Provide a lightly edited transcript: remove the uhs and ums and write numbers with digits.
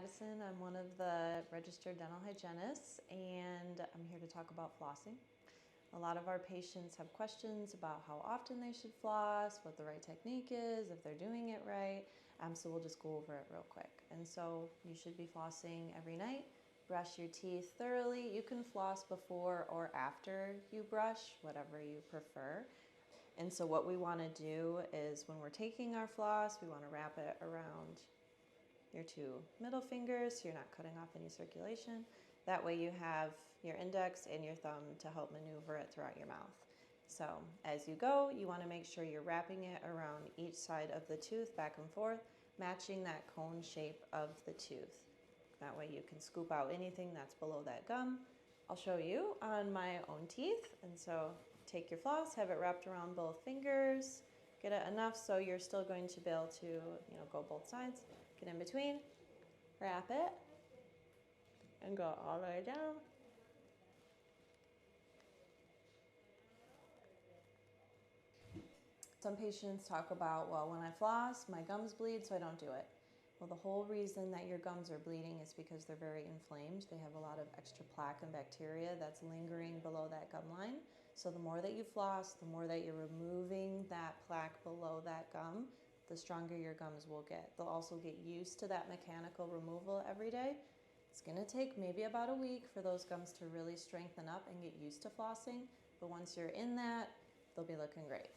Madison. I'm one of the registered dental hygienists, and I'm here to talk about flossing. A lot of our patients have questions about how often they should floss, what the right technique is, if they're doing it right. So we'll just go over it real quick. And so you should be flossing every night. Brush your teeth thoroughly. You can floss before or after you brush, whatever you prefer. And so what we want to do is when we're taking our floss, we want to wrap it around your two middle fingers so you're not cutting off any circulation. That way you have your index and your thumb to help maneuver it throughout your mouth. So as you go, you want to make sure you're wrapping it around each side of the tooth back and forth, matching that cone shape of the tooth. That way you can scoop out anything that's below that gum. I'll show you on my own teeth. And so take your floss, have it wrapped around both fingers, get it enough so you're still going to be able to, go both sides. Get in between, wrap it, and go all the way down. Some patients talk about, well, when I floss, my gums bleed, so I don't do it. Well, the whole reason that your gums are bleeding is because they're very inflamed. They have a lot of extra plaque and bacteria that's lingering below that gum line. So the more that you floss, the more that you're removing that plaque below that gum, the stronger your gums will get. They'll also get used to that mechanical removal every day. It's gonna take maybe about a week for those gums to really strengthen up and get used to flossing. But once you're in that, they'll be looking great.